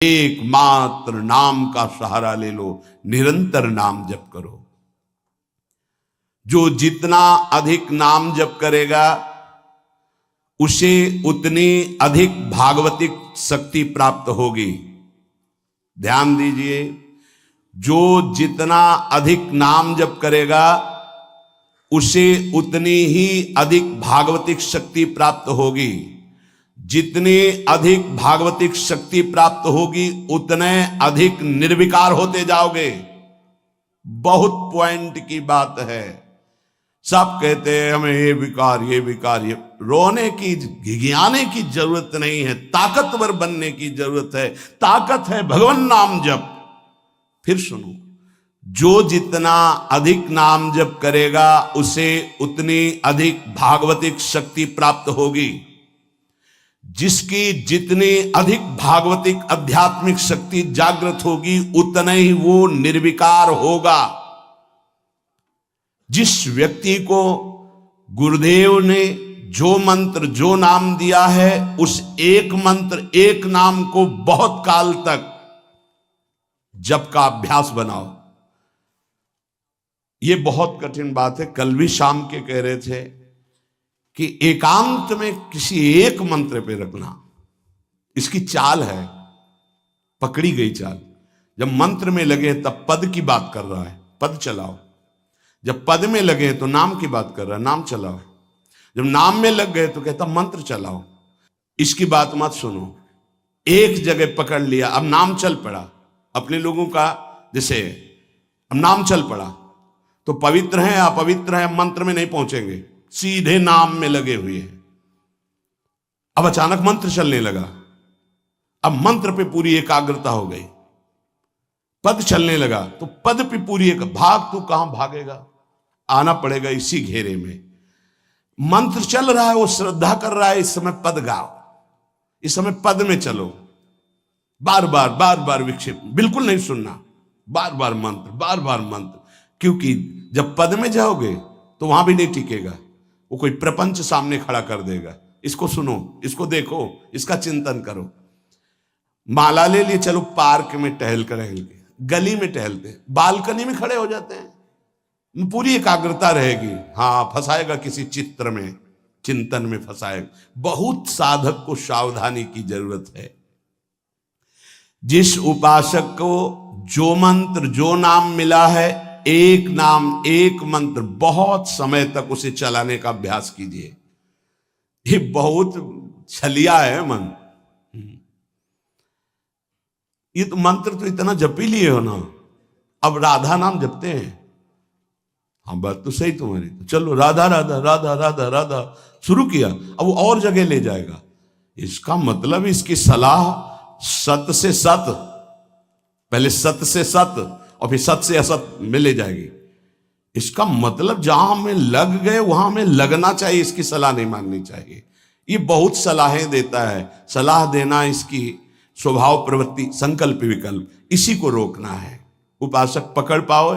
एकमात्र नाम का सहारा ले लो, निरंतर नाम जप करो। जो जितना अधिक नाम जप करेगा उसे उतनी अधिक भागवतिक शक्ति प्राप्त होगी। ध्यान दीजिए, जो जितना अधिक नाम जप करेगा उसे उतनी ही अधिक भागवतिक शक्ति प्राप्त होगी। जितनी अधिक भागवतिक शक्ति प्राप्त होगी उतने अधिक निर्विकार होते जाओगे। बहुत पॉइंट की बात है। सब कहते हैं हमें ये विकार ये विकार, ये रोने की घिघियाने की जरूरत नहीं है, ताकतवर बनने की जरूरत है। ताकत है भगवान नाम जप। फिर सुनो, जो जितना अधिक नाम जप करेगा उसे उतनी अधिक भागवतिक शक्ति प्राप्त होगी। जिसकी जितनी अधिक भागवतिक आध्यात्मिक शक्ति जागृत होगी उतना ही वो निर्विकार होगा। जिस व्यक्ति को गुरुदेव ने जो मंत्र जो नाम दिया है उस एक मंत्र एक नाम को बहुत काल तक जप का अभ्यास बनाओ। ये बहुत कठिन बात है। कल भी शाम के कह रहे थे कि एकांत में किसी एक मंत्र पे रखना, इसकी चाल है, पकड़ी गई चाल। जब मंत्र में लगे तब पद की बात कर रहा है, पद चलाओ। जब पद में लगे तो नाम की बात कर रहा है, नाम चलाओ। जब नाम में लग गए तो कहता मंत्र चलाओ। इसकी बात मत सुनो। एक जगह पकड़ लिया, अब नाम चल पड़ा। अपने लोगों का जैसे अब नाम चल पड़ा तो पवित्र है अपवित्र है मंत्र में नहीं पहुंचेंगे, सीधे नाम में लगे हुए हैं। अब अचानक मंत्र चलने लगा, अब मंत्र पे पूरी एकाग्रता हो गई। पद चलने लगा तो पद पे पूरी एक भाग, तू कहां भागेगा, आना पड़ेगा इसी घेरे में। मंत्र चल रहा है, वो श्रद्धा कर रहा है, इस समय पद गाओ, इस समय पद में चलो। बार बार विक्षेप बिल्कुल नहीं सुनना, बार बार मंत्र। क्योंकि जब पद में जाओगे तो वहां भी नहीं टिकेगा, वो कोई प्रपंच सामने खड़ा कर देगा। इसको सुनो, इसको देखो, इसका चिंतन करो। माला ले लिए, चलो पार्क में टहल के गली में टहलते, बालकनी में खड़े हो जाते हैं, पूरी एकाग्रता रहेगी। हाँ, फंसाएगा किसी चित्र में, चिंतन में फंसाएगा। बहुत साधक को सावधानी की जरूरत है। जिस उपासक को जो मंत्र जो नाम मिला है, एक नाम एक मंत्र बहुत समय तक उसे चलाने का अभ्यास कीजिए। ये बहुत छलिया है मन। ये तो मंत्र तो इतना जप ही लिए हो ना, अब राधा नाम जपते हैं। हाँ, बात तो सही तुम्हारी। तो चलो राधा राधा राधा राधा राधा शुरू किया, अब वो और जगह ले जाएगा। इसका मतलब इसकी सलाह सत से सत, पहले सत से सत और फिर सत से असत में ले जाएगी। इसका मतलब जहां हमें लग गए वहां हमें लगना चाहिए, इसकी सलाह नहीं माननी चाहिए। ये बहुत सलाहें देता है, सलाह देना इसकी स्वभाव प्रवृत्ति संकल्प विकल्प, इसी को रोकना है। उपासक पकड़ पाओ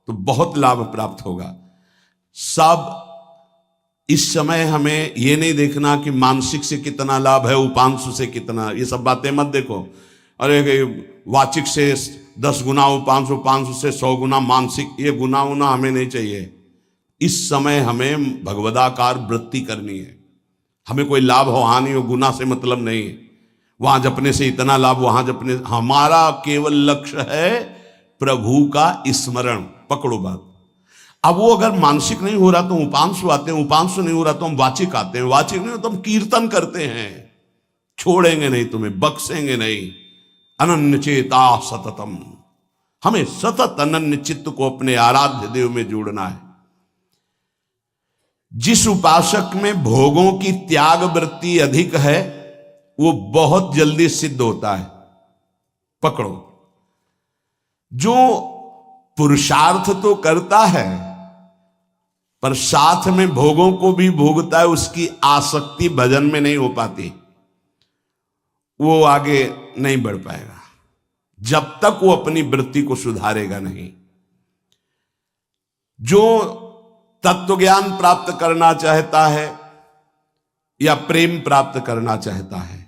तो बहुत लाभ प्राप्त होगा। सब इस समय हमें ये नहीं देखना कि मानसिक से कितना लाभ है, उपांशु से कितना, ये सब बातें मत देखो। अरे वाचिक से 10 गुना उपांशु, उपांशु से 100 गुना मानसिक, ये गुना उना हमें नहीं चाहिए। इस समय हमें भगवदाकार वृत्ति करनी है। हमें कोई लाभ हो हानि हो, गुना से मतलब नहीं है। वहां जपने से इतना लाभ, वहां जपने, हमारा केवल लक्ष्य है प्रभु का स्मरण। पकड़ो बात। अब वो अगर मानसिक नहीं हो रहा तो उपांशु आते हैं, उपांशु नहीं हो रहा तो हम वाचिक आते हैं, वाचिक नहीं हो तो हम कीर्तन करते हैं। छोड़ेंगे नहीं तुम्हें, बख्शेंगे नहीं। अनन्य चेता सततम, हमें सतत अनन्य चित्त को अपने आराध्य देव में जोड़ना है। जिस उपासक में भोगों की त्याग वृत्ति अधिक है वो बहुत जल्दी सिद्ध होता है। पकड़ो। जो पुरुषार्थ तो करता है पर साथ में भोगों को भी भोगता है, उसकी आसक्ति भजन में नहीं हो पाती, वो आगे नहीं बढ़ पाएगा जब तक वो अपनी वृत्ति को सुधारेगा नहीं। जो तत्व ज्ञान प्राप्त करना चाहता है या प्रेम प्राप्त करना चाहता है,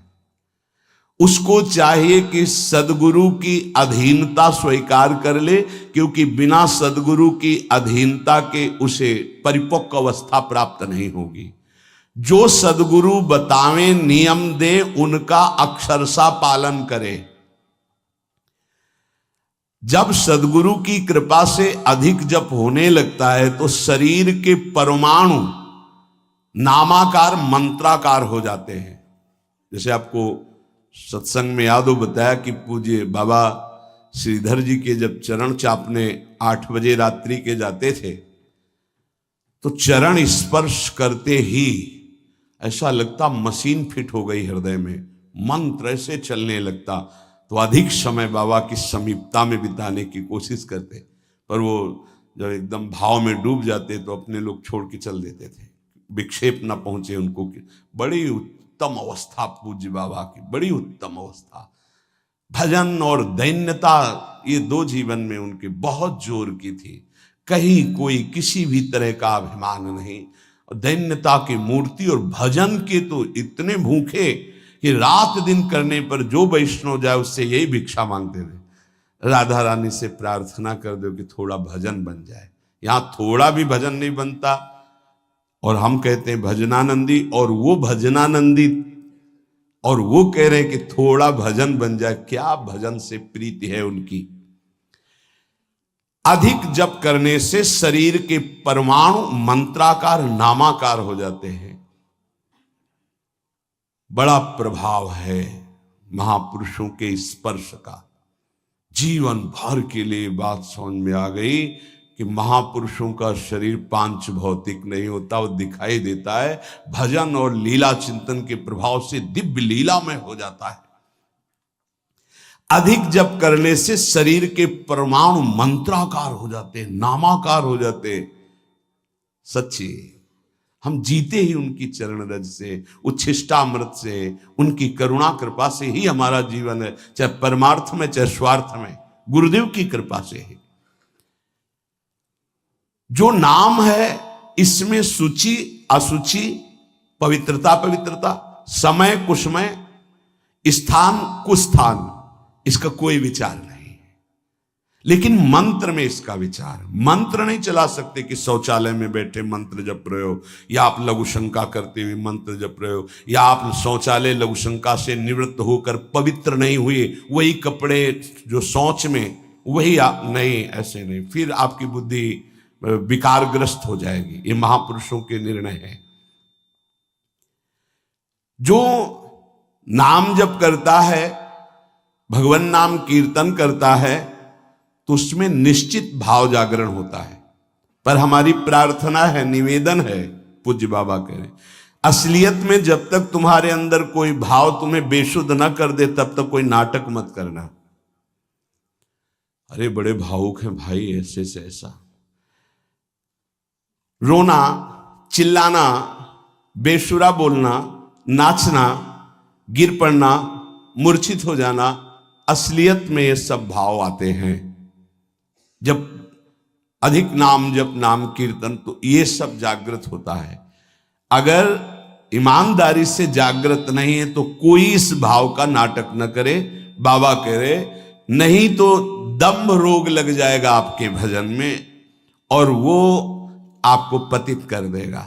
उसको चाहिए कि सदगुरु की अधीनता स्वीकार कर ले, क्योंकि बिना सदगुरु की अधीनता के उसे परिपक्व अवस्था प्राप्त नहीं होगी। जो सदगुरु बतावे नियम दे उनका अक्षरशः पालन करे। जब सदगुरु की कृपा से अधिक जप होने लगता है तो शरीर के परमाणु नामाकार मंत्राकार हो जाते हैं। जैसे आपको सत्संग में याद हो बताया कि पूज्य बाबा श्रीधर जी के जब चरण चापने 8 बजे रात्रि के जाते थे तो चरण स्पर्श करते ही ऐसा लगता मशीन फिट हो गई हृदय में, मंत्र ऐसे चलने लगता। तो अधिक समय बाबा की समीपता में बिताने की कोशिश करते, पर वो जब एकदम भाव में डूब जाते तो अपने लोग छोड़ के चल देते थे, विक्षेप न पहुंचे उनको। बड़ी उत्तम अवस्था पूज्य बाबा की, बड़ी उत्तम अवस्था। भजन और दैन्यता ये 2 जीवन में उनके बहुत जोर की थी। कहीं कोई किसी भी तरह का अभिमान नहीं, दैन्यता की मूर्ति। और भजन के तो इतने भूखे कि रात दिन करने पर जो वैष्णव जाए उससे यही भिक्षा मांगते थे, राधा रानी से प्रार्थना कर दो कि थोड़ा भजन बन जाए। यहां थोड़ा भी भजन नहीं बनता और हम कहते हैं भजनानंदी, और वो भजनानंदी और वो कह रहे हैं कि थोड़ा भजन बन जाए। क्या भजन से प्रीति है उनकी। अधिक जप करने से शरीर के परमाणु मंत्राकार नामाकार हो जाते हैं। बड़ा प्रभाव है महापुरुषों के स्पर्श का। जीवन भर के लिए बात समझ में आ गई कि महापुरुषों का शरीर पांच भौतिक नहीं होता, वो दिखाई देता है। भजन और लीला चिंतन के प्रभाव से दिव्य लीला में हो जाता है। अधिक जप करने से शरीर के परमाणु मंत्राकार हो जाते हैं, नामाकार हो जाते हैं। सच्ची हम जीते ही उनकी चरण रज से, उच्छिष्टामृत से, उनकी करुणा कृपा से ही हमारा जीवन है, चाहे परमार्थ में चाहे स्वार्थ में, गुरुदेव की कृपा से ही। जो नाम है इसमें सूचि असुचि, पवित्रता पवित्रता, समय कुसमय, स्थान कुस्थान, इसका कोई विचार नहीं। लेकिन मंत्र में इसका विचार। मंत्र नहीं चला सकते कि शौचालय में बैठे मंत्र जप रहे हो, या आप लघु शंका करते हुए मंत्र जप रहे हो, या आप शौचालय लघु शंका से निवृत्त होकर पवित्र नहीं हुए, वही कपड़े जो शौच में वही आप नहीं, ऐसे नहीं, फिर आपकी बुद्धि विकारग्रस्त हो जाएगी। ये महापुरुषों के निर्णय है। जो नाम जप करता है, भगवान नाम कीर्तन करता है, तो उसमें निश्चित भाव जागरण होता है। पर हमारी प्रार्थना है, निवेदन है, पूज्य बाबा कह रहे, असलियत में जब तक तुम्हारे अंदर कोई भाव तुम्हें बेशुद्ध न कर दे तब तक कोई नाटक मत करना। अरे बड़े भावुक हैं भाई, ऐसे से ऐसा रोना, चिल्लाना, बेसुरा बोलना, नाचना, गिर पड़ना, मूर्छित हो जाना, असलियत में ये सब भाव आते हैं। जब अधिक नाम जप, नाम कीर्तन, तो ये सब जागृत होता है। अगर ईमानदारी से जागृत नहीं है तो कोई इस भाव का नाटक न करे। बाबा कह रहे, नहीं तो दम्भ रोग लग जाएगा आपके भजन में और वो आपको पतित कर देगा।